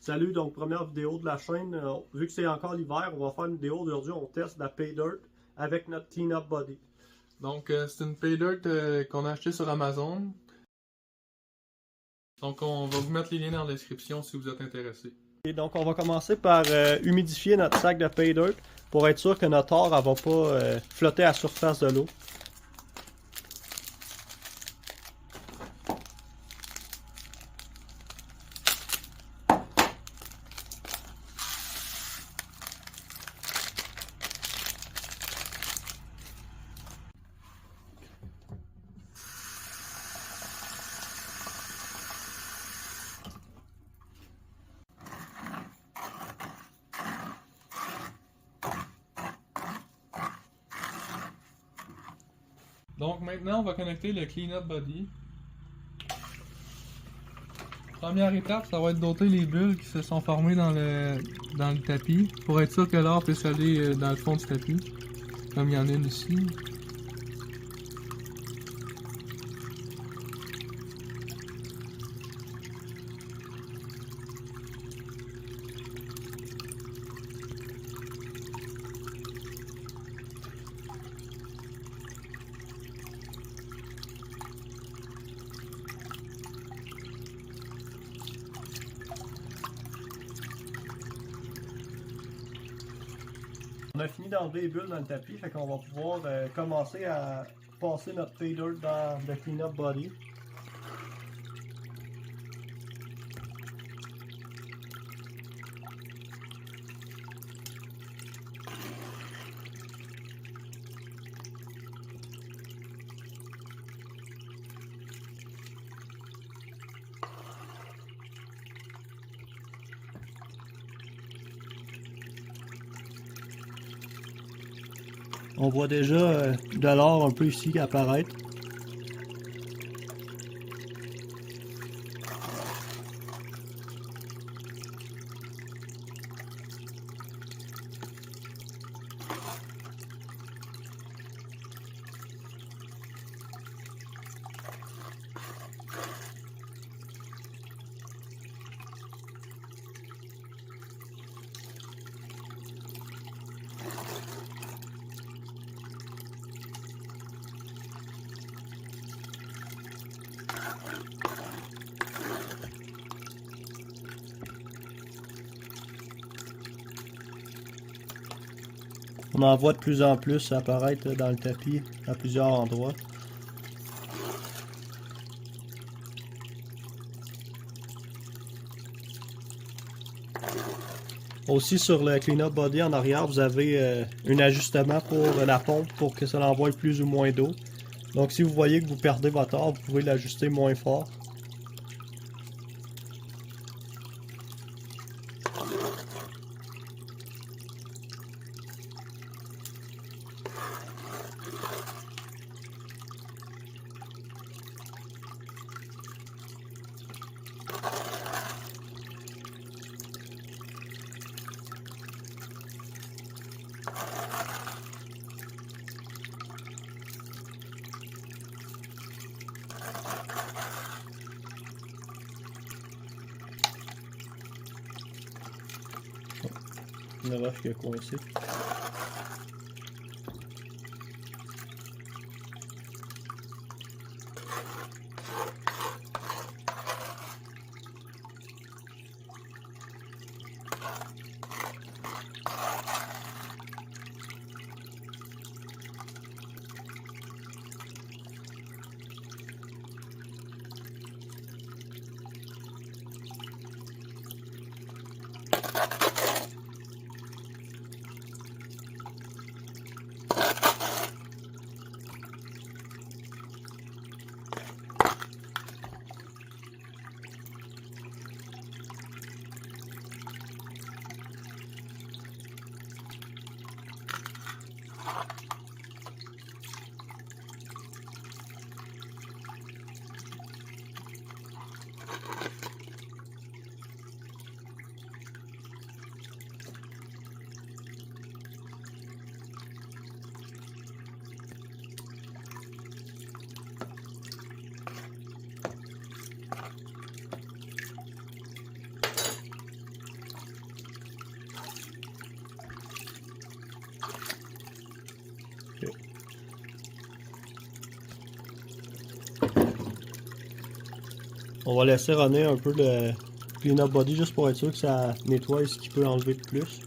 Salut, donc première vidéo de la chaîne. Vu que c'est encore l'hiver, on va faire une vidéo aujourd'hui. On teste la Pay Dirt avec notre Clean Up Body. Donc, c'est une Pay Dirt qu'on a acheté sur Amazon. Donc, on va vous mettre les liens dans la description si vous êtes intéressé. Et donc on va commencer par humidifier notre sac de Pay Dirt pour être sûr que notre or ne va pas flotter à la surface de l'eau. Donc, maintenant, on va connecter le Clean Up Body. Première étape, ça va être d'ôter les bulles qui se sont formées dans le tapis pour être sûr que l'or puisse aller dans le fond du tapis, comme il y en a une ici. On a fini d'enlever les bulles dans le tapis, fait qu'on va pouvoir commencer à passer notre Pay Dirt dans le Clean Up Body. On voit déjà de l'or un peu ici apparaître. On en voit de plus en plus apparaître dans le tapis à plusieurs endroits. Aussi sur le Clean Up Body en arrière, vous avez un ajustement pour la pompe pour que ça l'envoie plus ou moins d'eau. Donc si vous voyez que vous perdez votre or, vous pouvez l'ajuster moins fort. Une roche qui a coincé. On va laisser runner un peu le clean-up body juste pour être sûr que ça nettoie ce qu'il peut enlever de plus.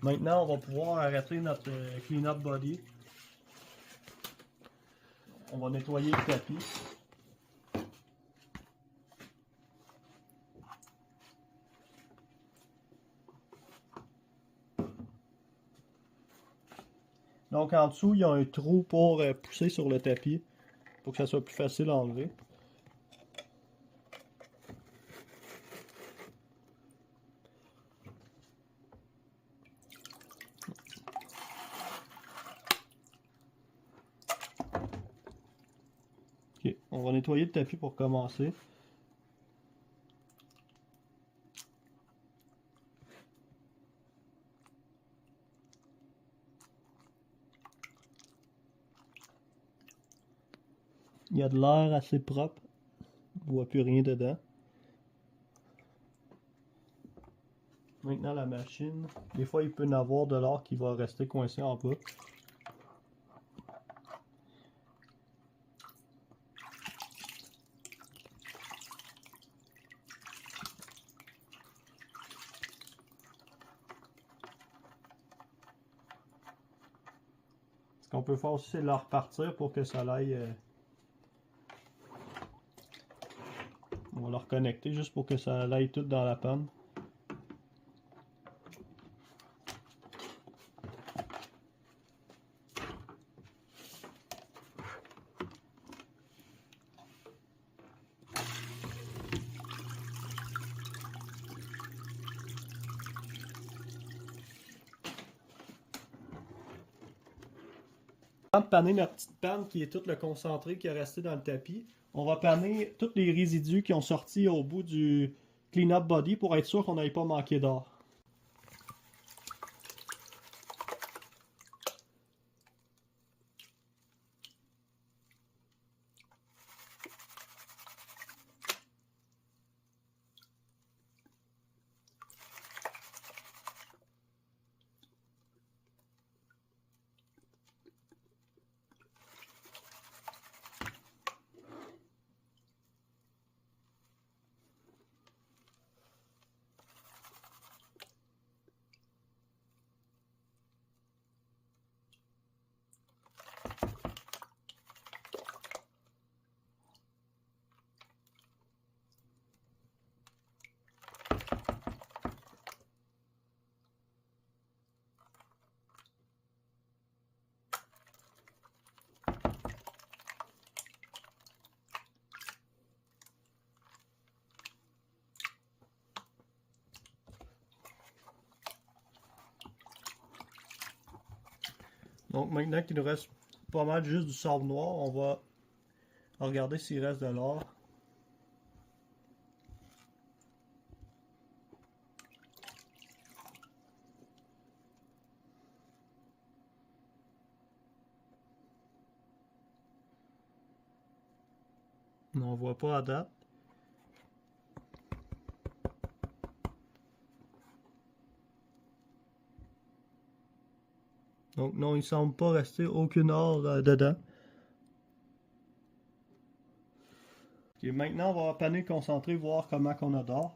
Maintenant, on va pouvoir arrêter notre clean-up body. On va nettoyer le tapis. Donc en dessous, il y a un trou pour pousser sur le tapis pour que ça soit plus facile à enlever. Ok, on va nettoyer le tapis pour commencer. Il y a de l'air assez propre. On ne voit plus rien dedans. Maintenant la machine. Des fois il peut y en avoir de l'air qui va rester coincé en bas. Ce qu'on peut faire aussi, c'est le repartir pour que ça aille. On va le reconnecter juste pour que ça aille tout dans la panne. Avant de panner notre petite panne qui est tout le concentré qui est resté dans le tapis, on va panner tous les résidus qui ont sorti au bout du clean-up body pour être sûr qu'on n'aille pas manquer d'or. Donc maintenant qu'il nous reste pas mal juste du sable noir, on va regarder s'il reste de l'or. On ne voit pas à date. Donc non, il semble pas rester aucune or dedans. Ok, maintenant on va panner concentré, voir comment qu'on a d'or.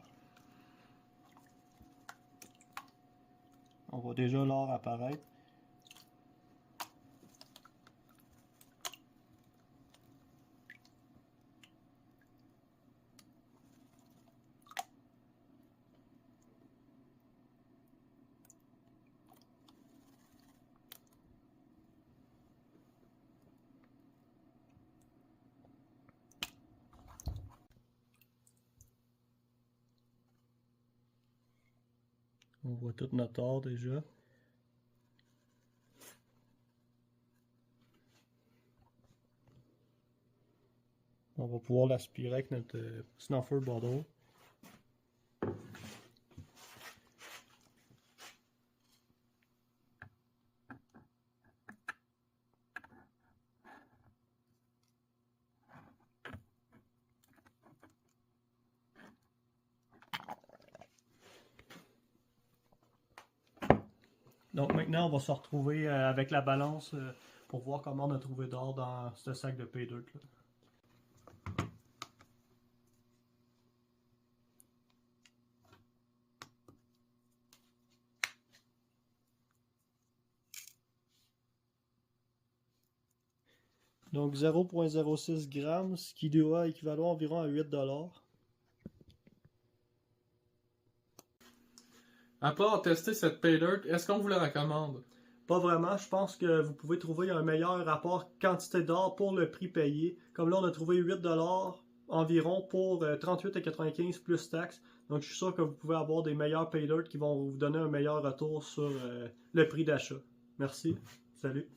On voit déjà l'or apparaître. On voit tout notre or déjà. On va pouvoir l'aspirer avec notre snuffer bottle. Donc maintenant, on va se retrouver avec la balance pour voir comment on a trouvé d'or dans ce sac de pay dirt là. Donc 0,06 grammes, ce qui doit équivaler environ à 8$. Après avoir testé cette pay dirt, est-ce qu'on vous la recommande? Pas vraiment, je pense que vous pouvez trouver un meilleur rapport quantité d'or pour le prix payé. Comme là, on a trouvé 8$ environ pour 38,95 plus taxes. Donc je suis sûr que vous pouvez avoir des meilleurs pay dirt qui vont vous donner un meilleur retour sur le prix d'achat. Merci, salut.